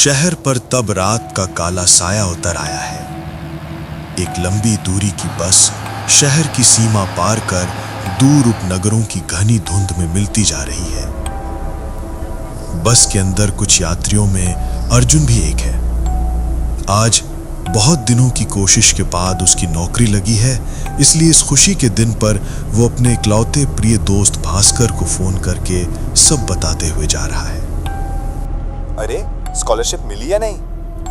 शहर पर तब रात का काला साया उतर आया है। एक लंबी दूरी की बस शहर की सीमा पार कर दूर उपनगरों की घनी धुंध में मिलती जा रही है। बस के अंदर कुछ यात्रियों में अर्जुन भी एक है। आज बहुत दिनों की कोशिश के बाद उसकी नौकरी लगी है, इसलिए इस खुशी के दिन पर वो अपने इकलौते प्रिय दोस्त भास्कर को फोन करके सब बताते हुए जा रहा है। अरे स्कॉलरशिप मिली या नहीं?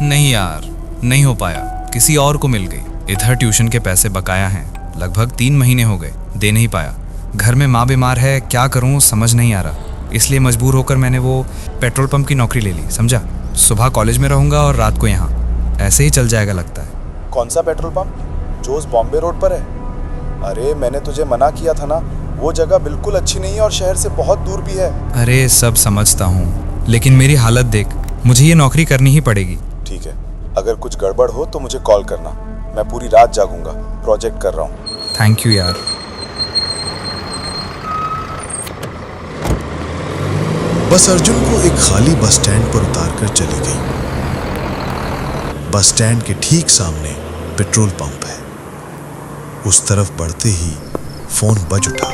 नहीं यार, नहीं हो पाया, किसी और को मिल गई। इधर ट्यूशन के पैसे बकाया हैं, लगभग 3 महीने हो गए, दे नहीं पाया। घर में माँ बीमार है, क्या करूँ समझ नहीं आ रहा, इसलिए मजबूर होकर मैंने वो पेट्रोल पंप की नौकरी ले ली, समझा। सुबह कॉलेज में रहूँगा और रात को यहाँ, ऐसे ही चल जाएगा लगता है। कौन सा पेट्रोल पंप? जो उस बॉम्बे रोड पर है? अरे मैंने तुझे मना किया था ना, वो जगह बिल्कुल अच्छी नहीं है और शहर से बहुत दूर भी है। अरे सब समझता हूँ, लेकिन मेरी हालत देख, मुझे ये नौकरी करनी ही पड़ेगी। ठीक है, अगर कुछ गड़बड़ हो तो मुझे कॉल करना, मैं पूरी रात जागूंगा, प्रोजेक्ट कर रहा हूँ। थैंक यू यार। बस अर्जुन को एक खाली बस स्टैंड पर उतारकर चली गई। बस स्टैंड के ठीक सामने पेट्रोल पंप है। उस तरफ बढ़ते ही फोन बज उठा।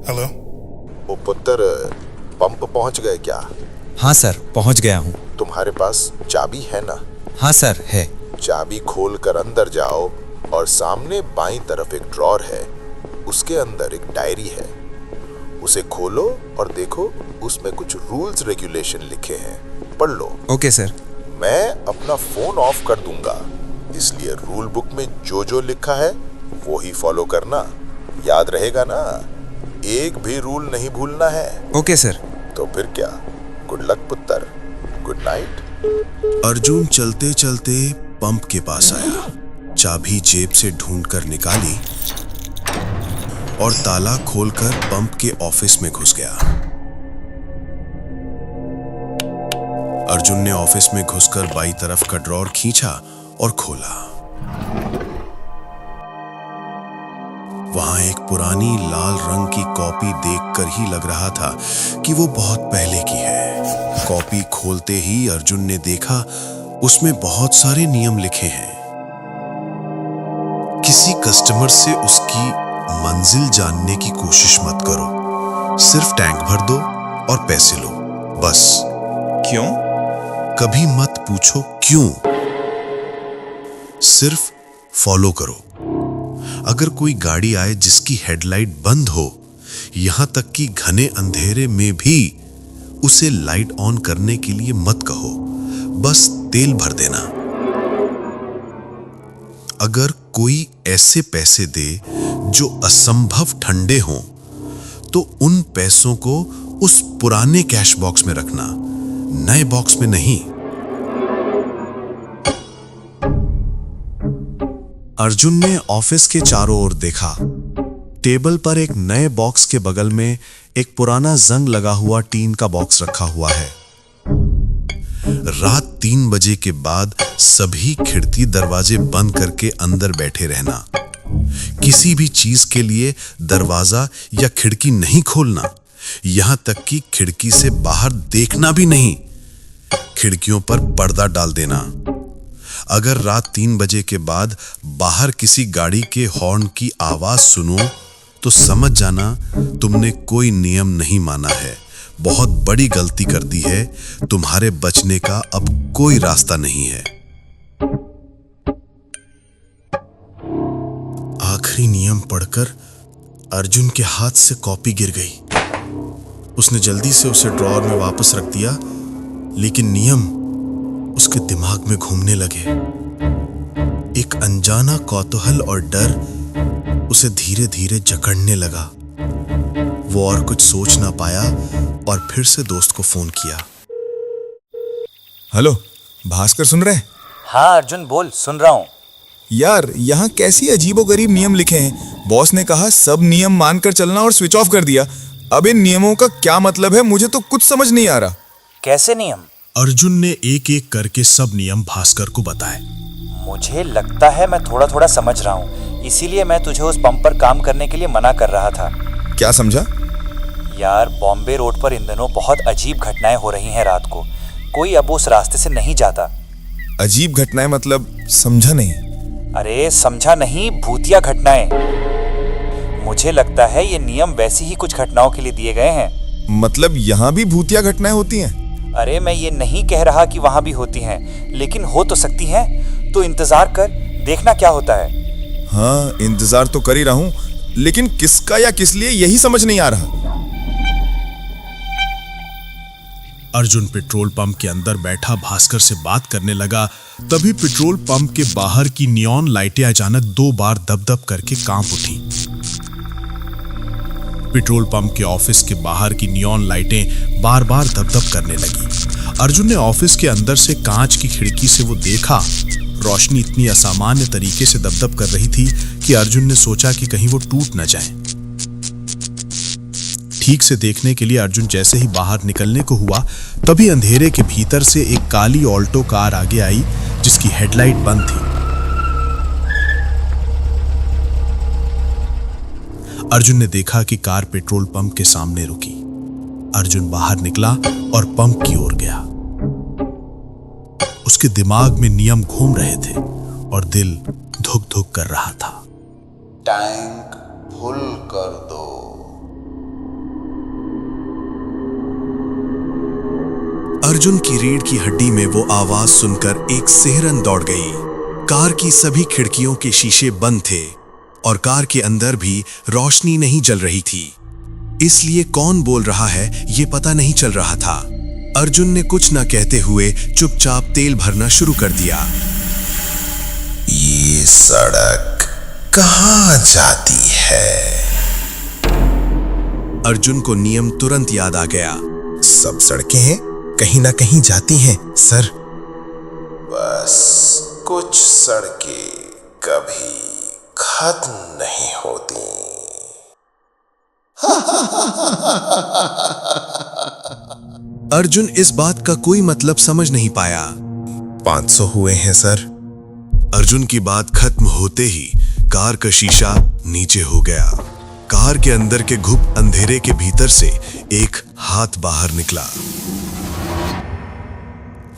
हेलो। ओ पुत्र, पंप पहुंच गए क्या? हाँ सर, पहुंच गया हूँ। तुम्हारे पास चाबी है ना? हाँ सर, है। चाबी खोलकर अंदर जाओ और सामने बाईं तरफ एक ड्रॉर है, उसके अंदर एक डायरी है, उसे खोलो और देखो, उसमें कुछ रूल्स रेगुलेशन लिखे हैं, पढ़ लो। Okay sir. मैं अपना फोन ऑफ कर दूंगा, इसलिए रूल बुक में जो जो लिखा है वो ही फॉलो करना, याद रहेगा ना? एक भी रूल नहीं भूलना है। Okay sir. तो फिर क्या, गुड लक पुत्र, गुड नाइट। अर्जुन चलते चलते पंप के पास आया, चाबी जेब से ढूंढकर निकाली और ताला खोलकर पंप के ऑफिस में घुस गया। अर्जुन ने ऑफिस में घुसकर बाईं तरफ का ड्रॉर खींचा और खोला। वहां एक पुरानी लाल रंग की कॉपी देखकर ही लग रहा था कि वो बहुत पहले की है। कॉपी खोलते ही अर्जुन ने देखा, उसमें बहुत सारे नियम लिखे हैं। किसी कस्टमर से उसकी मंजिल जानने की कोशिश मत करो, सिर्फ टैंक भर दो और पैसे लो, बस। क्यों? कभी मत पूछो क्यों, सिर्फ फॉलो करो। अगर कोई गाड़ी आए जिसकी हेडलाइट बंद हो, यहां तक कि घने अंधेरे में भी, उसे लाइट ऑन करने के लिए मत कहो, बस तेल भर देना। अगर कोई ऐसे पैसे दे जो असंभव ठंडे हों, तो उन पैसों को उस पुराने कैश बॉक्स में रखना, नए बॉक्स में नहीं। अर्जुन ने ऑफिस के चारों ओर देखा। टेबल पर एक नए बॉक्स के बगल में एक पुराना जंग लगा हुआ टीन का बॉक्स रखा हुआ है। रात 3 बजे के बाद सभी खिड़की दरवाजे बंद करके अंदर बैठे रहना। किसी भी चीज के लिए दरवाजा या खिड़की नहीं खोलना, यहां तक कि खिड़की से बाहर देखना भी नहीं। खिड़कियों पर पर्दा डाल देना। अगर रात 3 बजे के बाद बाहर किसी गाड़ी के हॉर्न की आवाज सुनो तो समझ जाना तुमने कोई नियम नहीं माना है, बहुत बड़ी गलती कर दी है, तुम्हारे बचने का अब कोई रास्ता नहीं है। आखिरी नियम पढ़कर अर्जुन के हाथ से कॉपी गिर गई। उसने जल्दी से उसे ड्रॉअर में वापस रख दिया, लेकिन नियम उसके दिमाग में घूमने लगे। एक अनजाना कौतूहल और डर उसे धीरे धीरे जकड़ने लगा। वो और कुछ सोच ना पाया और फिर से दोस्त को फोन किया। हेलो, भास्कर सुन रहे? हाँ अर्जुन बोल, सुन रहा हूँ। यार, यहाँ कैसी अजीबोगरीब नियम लिखे हैं। बॉस ने कहा सब नियम मानकर चलना और स्विच ऑफ कर दिया। अब इन नियमों का क्या मतलब है, मुझे तो कुछ समझ नहीं आ रहा। कैसे नियम? अर्जुन ने एक एक करके सब नियम भास्कर को बताए। मुझे लगता है मैं थोड़ा थोड़ा समझ रहा हूँ, इसीलिए मैं तुझे उस पंप पर काम करने के लिए मना कर रहा था। क्या समझा? यार बॉम्बे रोड पर इन दिनों बहुत अजीब घटनाएं हो रही हैं रात को। कोई अब उस रास्ते से नहीं जाता। अजीब घटनाएं मतलब समझा नहीं। अरे समझा नहीं, भूतिया घटनाएं। मुझे लगता है ये नियम वैसी ही कुछ घटनाओं के लिए दिए गए हैं। मतलब यहाँ भी भूतिया घटनाएं होती हैं? अरे मैं ये नहीं कह रहा कि वहां भी होती हैं, लेकिन हो तो सकती हैं। तो इंतजार कर, देखना क्या होता है। हाँ, इंतजार तो कर ही रहा हूँ, लेकिन किसका या किस लिए यही समझ नहीं आ रहा। अर्जुन पेट्रोल पंप के अंदर बैठा भास्कर से बात करने लगा। तभी पेट्रोल पंप के बाहर की नियॉन लाइटें अचानक 2 बार दब-दब करके कांप उठी। पेट्रोल पंप के ऑफिस के बाहर की नियॉन लाइटें बार-बार दब-दब करने लगी। अर्जुन ने ऑफिस के अंदर से कांच की खिड़की से वो देखा। रोशनी इतनी असामान्य तरीके से दब-दब कर रही थी कि अर्जुन ने सोचा कि कहीं वो टूट न जाए। ठीक से देखने के लिए अर्जुन जैसे ही बाहर निकलने को हुआ, तभी अंधेरे के भीतर से एक काली ऑल्टो कार आगे आई जिसकी हेडलाइट बंद थी। अर्जुन ने देखा कि कार पेट्रोल पंप के सामने रुकी। अर्जुन बाहर निकला और पंप की ओर गया। उसके दिमाग में नियम घूम रहे थे और दिल धुक-धुक कर रहा था। टैंक फुल कर दो। अर्जुन की रीढ़ की हड्डी में वो आवाज सुनकर एक सिहरन दौड़ गई। कार की सभी खिड़कियों के शीशे बंद थे और कार के अंदर भी रोशनी नहीं जल रही थी, इसलिए कौन बोल रहा है ये पता नहीं चल रहा था। अर्जुन ने कुछ न कहते हुए चुपचाप तेल भरना शुरू कर दिया। ये सड़क कहाँ जाती है? अर्जुन को नियम तुरंत याद आ गया। सब सड़कें कहीं ना कहीं जाती हैं सर। बस कुछ सड़कें कभी खत्म नहीं होती। अर्जुन इस बात का कोई मतलब समझ नहीं पाया। 500 हुए हैं सर। अर्जुन की बात खत्म होते ही कार का शीशा नीचे हो गया। कार के अंदर के घुप अंधेरे के भीतर से एक हाथ बाहर निकला।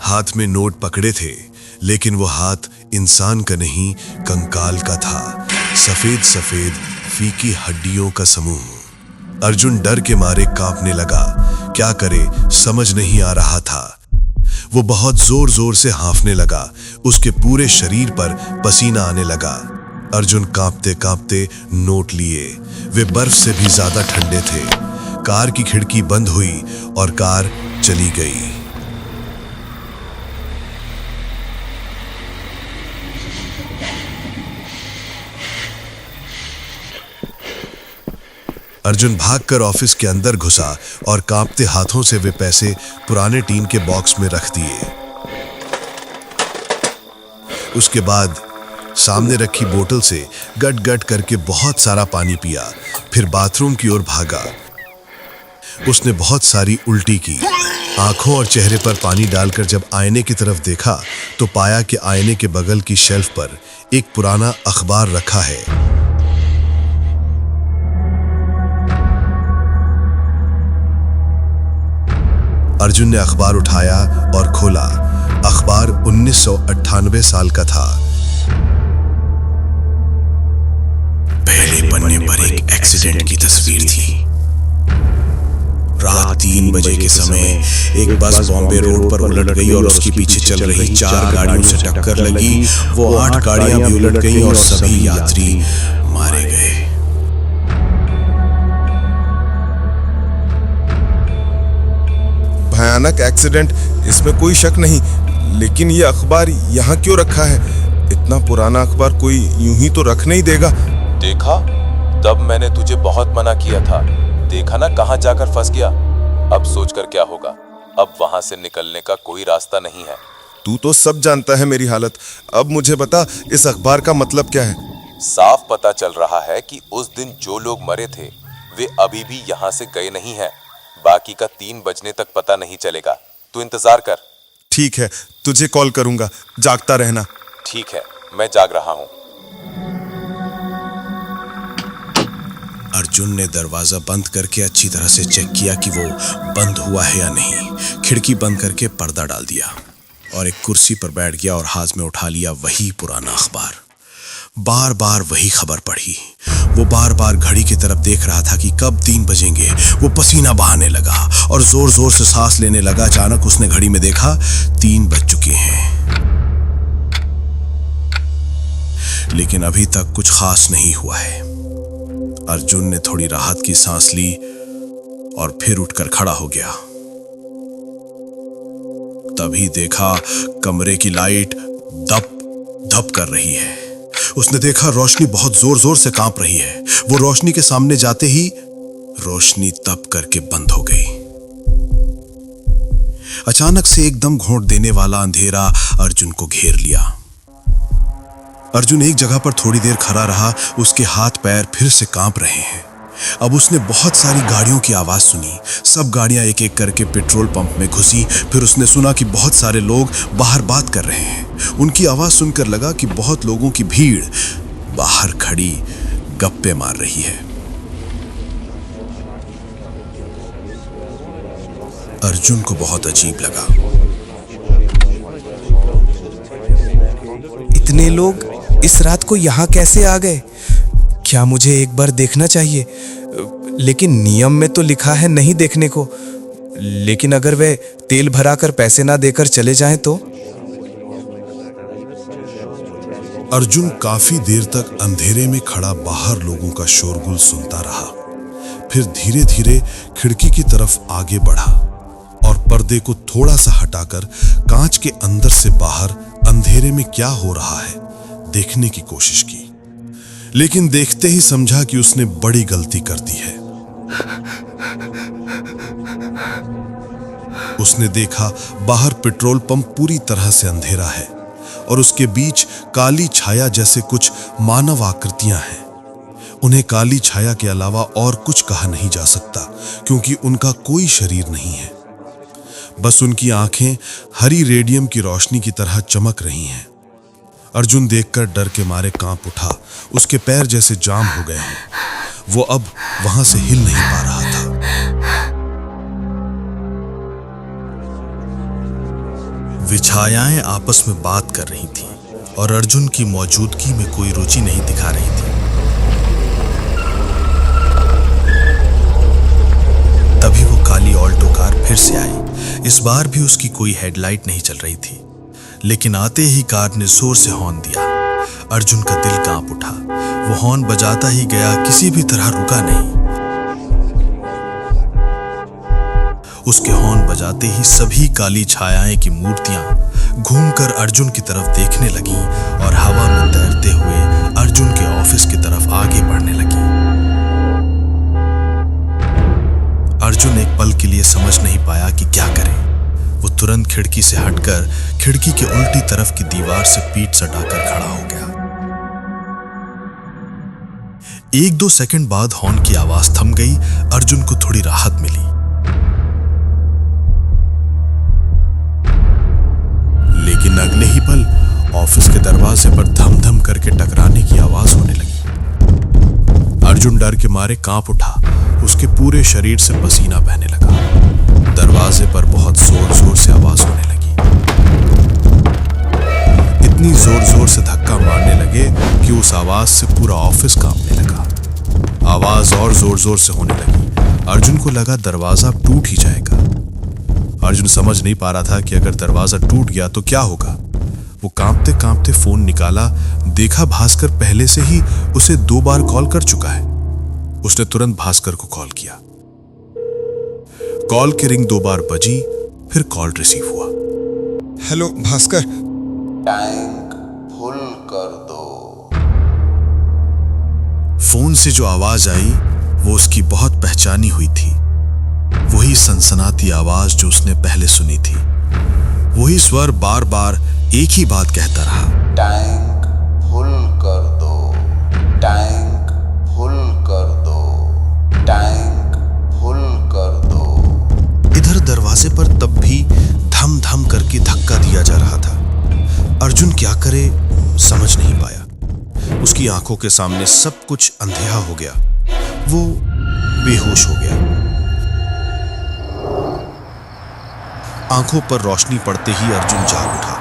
हाथ में नोट पकड़े थे, लेकिन वो हाथ इंसान का नहीं, कंकाल का था। सफेद सफेद फीकी हड्डियों का समूह। अर्जुन डर के मारे कांपने लगा। क्या करे समझ नहीं आ रहा था। वो बहुत जोर जोर से हांफने लगा। उसके पूरे शरीर पर पसीना आने लगा। अर्जुन कांपते कांपते नोट लिए। वे बर्फ से भी ज्यादा ठंडे थे। कार की खिड़की बंद हुई और कार चली गई। अर्जुन भागकर ऑफिस के अंदर घुसा और कांपते हाथों से वे पैसे पुराने टीन के बॉक्स में रख दिए। उसके बाद सामने रखी बोतल से गट गट करके बहुत सारा पानी पिया। फिर बाथरूम की ओर भागा। उसने बहुत सारी उल्टी की। आंखों और चेहरे पर पानी डालकर जब आईने की तरफ देखा तो पाया कि आईने के बगल की शेल्फ पर एक पुराना अखबार रखा है। अर्जुन ने अखबार उठाया और खोला। अखबार 1998 साल का था। पहले पन्ने पर एक एक्सीडेंट की तस्वीर थी। रात 3 बजे के समय एक बस बॉम्बे रोड पर उलट गई और उसके पीछे चल रही 4 गाड़ियों से टक्कर लगी। वो 8 गाड़ियां भी उलट गईं और सभी यात्री मारे गए। भयानक एक्सीडेंट, इसमें कोई शक नहीं, लेकिन ये अखबार यहाँ क्यों रखा है? इतना पुराना अखबार कोई यूं ही तो रख नहीं देगा। देखा, तब मैंने तुझे बहुत मना किया था। देखा ना कहाँ जाकर फंस गया। अब सोचकर क्या होगा? अब वहां से निकलने का कोई रास्ता नहीं है। तू तो सब जानता है मेरी हालत। अब मुझे बता, इस अखबार का मतलब क्या है? साफ पता चल रहा है कि उस दिन जो लोग मरे थे वे अभी भी यहाँ से गए नहीं हैं। बाकी का 3 बजने तक पता नहीं चलेगा। तू इंतजार कर। ठीक है, तुझे कॉल करूंगा। जागता रहना। ठीक है, मैं जाग रहा हूँ। अर्जुन ने दरवाजा बंद करके अच्छी तरह से चेक किया कि वो बंद हुआ है या नहीं। खिड़की बंद करके पर्दा डाल दिया और एक कुर्सी पर बैठ गया और हाथ में उठा लिया वही पुराना अखबार। बार बार वही खबर पढ़ी। वो बार बार घड़ी की तरफ देख रहा था कि कब 3 बजेंगे। वो पसीना बहाने लगा और जोर जोर से सांस लेने लगा। अचानक उसने घड़ी में देखा 3 बज चुके हैं, लेकिन अभी तक कुछ खास नहीं हुआ है। अर्जुन ने थोड़ी राहत की सांस ली और फिर उठकर खड़ा हो गया। तभी देखा कमरे की लाइट दप दप कर रही है। उसने देखा रोशनी बहुत जोर जोर से कांप रही है। वो रोशनी के सामने जाते ही रोशनी तप करके बंद हो गई। अचानक से एकदम घोंट देने वाला अंधेरा अर्जुन को घेर लिया। अर्जुन एक जगह पर थोड़ी देर खड़ा रहा। उसके हाथ पैर फिर से कांप रहे हैं। अब उसने बहुत सारी गाड़ियों की आवाज सुनी। सब गाड़ियां एक एक करके पेट्रोल पंप में घुसी। फिर उसने सुना कि बहुत सारे लोग बाहर बात कर रहे हैं। उनकी आवाज सुनकर लगा कि बहुत लोगों की भीड़ बाहर खड़ी गप्पे मार रही है। अर्जुन को बहुत अजीब लगा। इतने लोग इस रात को यहाँ कैसे आ गए? क्या मुझे एक बार देखना चाहिए? लेकिन नियम में तो लिखा है नहीं देखने को। लेकिन अगर वे तेल भराकर पैसे ना देकर चले जाएं तो? अर्जुन काफी देर तक अंधेरे में खड़ा बाहर लोगों का शोरगुल सुनता रहा। फिर धीरे धीरे खिड़की की तरफ आगे बढ़ा और पर्दे को थोड़ा सा हटाकर कांच के अंदर से बाहर अंधेरे में क्या हो रहा है देखने की कोशिश की। लेकिन देखते ही समझा कि उसने बड़ी गलती कर दी है। उसने देखा बाहर पेट्रोल पंप पूरी तरह से अंधेरा है और उसके बीच काली छाया जैसे कुछ मानव आकृतियां हैं। उन्हें काली छाया के अलावा और कुछ कहा नहीं जा सकता, क्योंकि उनका कोई शरीर नहीं है। बस उनकी आंखें हरी रेडियम की रोशनी की तरह चमक रही हैं। अर्जुन देखकर डर के मारे कांप उठा। उसके पैर जैसे जाम हो गए हैं। वो अब वहां से हिल नहीं पा रहा था। वे छायाएं आपस में बात कर रही थीं और अर्जुन की मौजूदगी में कोई रुचि नहीं दिखा रही थी। तभी वो काली ऑल्टो कार फिर से आई। इस बार भी उसकी कोई हेडलाइट नहीं चल रही थी, लेकिन आते ही कार ने जोर से हॉर्न दिया। अर्जुन का दिल कांप उठा। वो हॉर्न बजाता ही गया, किसी भी तरह रुका नहीं। उसके हॉर्न बजाते ही सभी काली छायाएं की मूर्तियां घूमकर अर्जुन की तरफ देखने लगीं और हवा में तैरते हुए अर्जुन के ऑफिस की तरफ आगे बढ़ने लगी। अर्जुन एक पल के लिए समझ नहीं पाया कि क्या करे। वो तुरंत खिड़की से हटकर खिड़की के उल्टी तरफ की दीवार से पीठ सटाकर खड़ा हो गया। 1-2 सेकंड बाद हॉर्न की आवाज थम गई। अर्जुन को थोड़ी राहत मिली। लेकिन अगले ही पल ऑफिस के दरवाजे पर धम धम करके टकराने की आवाज होने लगी। अर्जुन डर के मारे कांप उठा। उसके पूरे शरीर से पसीना बहने लगा। दरवाजे पर बहुत जोर जोर से आवाज होने लगी। इतनी जोर जोर से धक्का मारने लगे कि उस आवाज से पूरा ऑफिस कांपने लगा। आवाज और जोर जोर से होने लगी। अर्जुन को लगा दरवाजा टूट ही जाएगा। अर्जुन समझ नहीं पा रहा था कि अगर दरवाजा टूट गया तो क्या होगा। वो कांपते कांपते फोन निकाला। देखा भास्कर पहले से ही उसे 2 बार कॉल कर चुका है। उसने तुरंत भास्कर को कॉल किया। कॉल की रिंग 2 बार बजी, फिर कॉल रिसीव हुआ। हेलो भास्कर। टैंक फुल कर दो। फोन से जो आवाज आई वो उसकी बहुत पहचानी हुई थी। वही सनसनाती आवाज जो उसने पहले सुनी थी। वही स्वर बार बार एक ही बात कहता रहा, टैंक फुल कर दो, टैंक फुल कर दो, टैंक फुल कर दो। इधर दरवाजे पर तब भी धम धम करके धक्का दिया जा रहा था। अर्जुन क्या करे समझ नहीं पाया। उसकी आंखों के सामने सब कुछ अंधेरा हो गया। वो बेहोश हो गया। आंखों पर रोशनी पड़ते ही अर्जुन जाग उठा।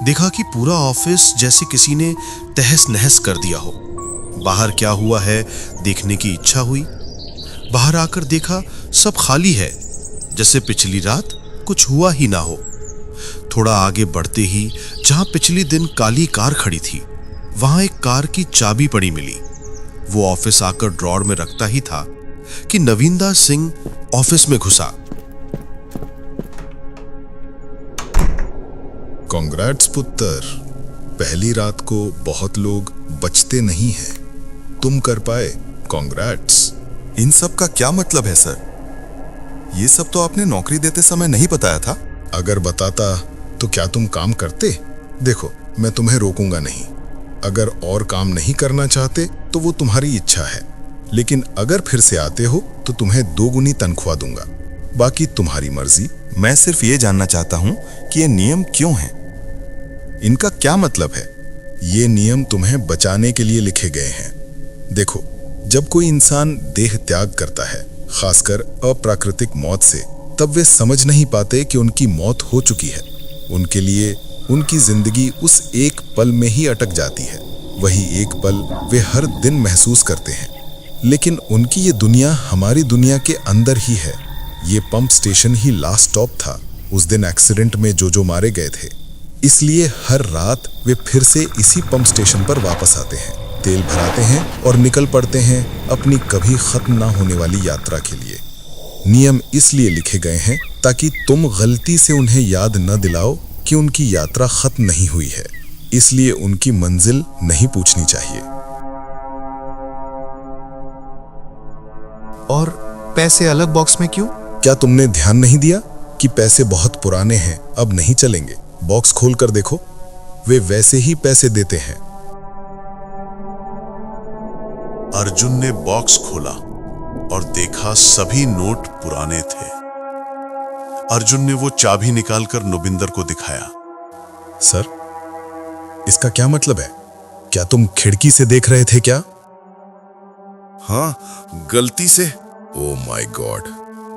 देखा कि पूरा ऑफिस जैसे किसी ने तहस नहस कर दिया हो। बाहर क्या हुआ है देखने की इच्छा हुई। बाहर आकर देखा सब खाली है, जैसे पिछली रात कुछ हुआ ही ना हो। थोड़ा आगे बढ़ते ही जहां पिछली दिन काली कार खड़ी थी, वहां एक कार की चाबी पड़ी मिली। वो ऑफिस आकर ड्रॉर में रखता ही था कि नवीनदास सिंह ऑफिस में घुसा। कांग्रेट्स पुत्र, पहली रात को बहुत लोग बचते नहीं हैं, तुम कर पाए, कांग्रेट्स। इन सब का क्या मतलब है सर? ये सब तो आपने नौकरी देते समय नहीं बताया था। अगर बताता तो क्या तुम काम करते? देखो, मैं तुम्हें रोकूंगा नहीं। अगर और काम नहीं करना चाहते तो वो तुम्हारी इच्छा है, लेकिन अगर फिर से आते हो तो तुम्हें 2 गुनी तनख्वाह दूंगा। बाकी तुम्हारी मर्जी। मैं सिर्फ ये जानना चाहता हूँ कि ये नियम क्यों हैं? इनका क्या मतलब है? ये नियम तुम्हें बचाने के लिए लिखे गए हैं। देखो, जब कोई इंसान देह त्याग करता है, खासकर अप्राकृतिक मौत से, तब वे समझ नहीं पाते कि उनकी मौत हो चुकी है। उनके लिए उनकी जिंदगी उस एक पल में ही अटक जाती है। वही एक पल वे हर दिन महसूस करते हैं, लेकिन उनकी ये दुनिया हमारी दुनिया के अंदर ही है। ये पंप स्टेशन ही लास्ट स्टॉप था उस दिन एक्सीडेंट में जो मारे गए थे। इसलिए हर रात वे फिर से इसी पंप स्टेशन पर वापस आते हैं, तेल भराते हैं और निकल पड़ते हैं अपनी कभी खत्म ना होने वाली यात्रा के लिए। नियम इसलिए लिखे गए हैं ताकि तुम गलती से उन्हें याद न दिलाओ कि उनकी यात्रा खत्म नहीं हुई है। इसलिए उनकी मंजिल नहीं पूछनी चाहिए। और पैसे अलग बॉक्स में क्यों? क्या तुमने ध्यान नहीं दिया कि पैसे बहुत पुराने हैं, अब नहीं चलेंगे? बॉक्स खोलकर देखो, वे वैसे ही पैसे देते हैं। अर्जुन ने बॉक्स खोला और देखा सभी नोट पुराने थे। अर्जुन ने वो चाबी निकालकर नुबिंदर को दिखाया। सर, इसका क्या मतलब है? क्या तुम खिड़की से देख रहे थे क्या? हाँ, गलती से। ओह माय गॉड,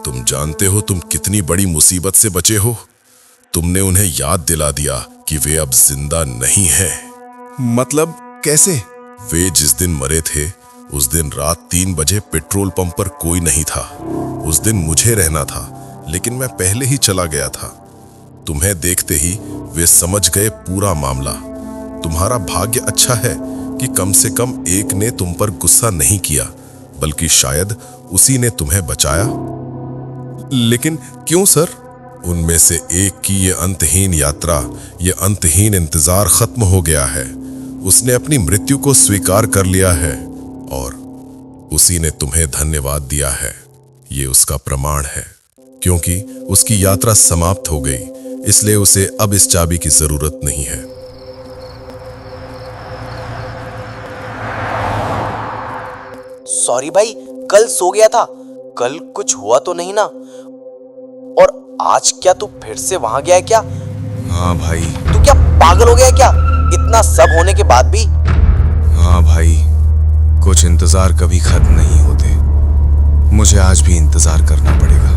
तुम जानते हो तुम कितनी बड़ी मुसीबत से बचे हो? तुमने उन्हें याद दिला दिया कि वे अब जिंदा नहीं हैं। मतलब कैसे? वे जिस दिन मरे थे उस दिन रात 3 बजे पेट्रोल पंप पर कोई नहीं था। उस दिन मुझे रहना था, लेकिन मैं पहले ही चला गया था। तुम्हें देखते ही वे समझ गए पूरा मामला। तुम्हारा भाग्य अच्छा है कि कम से कम एक ने तुम पर गुस्सा नहीं किया, बल्कि शायद उसी ने तुम्हें बचाया। लेकिन क्यों सर? उनमें से एक की ये अंतहीन यात्रा, ये अंतहीन इंतजार खत्म हो गया है। उसने अपनी मृत्यु को स्वीकार कर लिया है और उसी ने तुम्हें धन्यवाद दिया है। ये उसका प्रमाण है। क्योंकि उसकी यात्रा समाप्त हो गई, इसलिए उसे अब इस चाबी की जरूरत नहीं है। सॉरी भाई, कल सो गया था। कल कुछ हुआ तो नहीं ना? और आज क्या तू फिर से वहां गया है क्या? हाँ भाई। तू क्या पागल हो गया है क्या? इतना सब होने के बाद भी? हाँ भाई, कुछ इंतजार कभी खत्म नहीं होते। मुझे आज भी इंतजार करना पड़ेगा।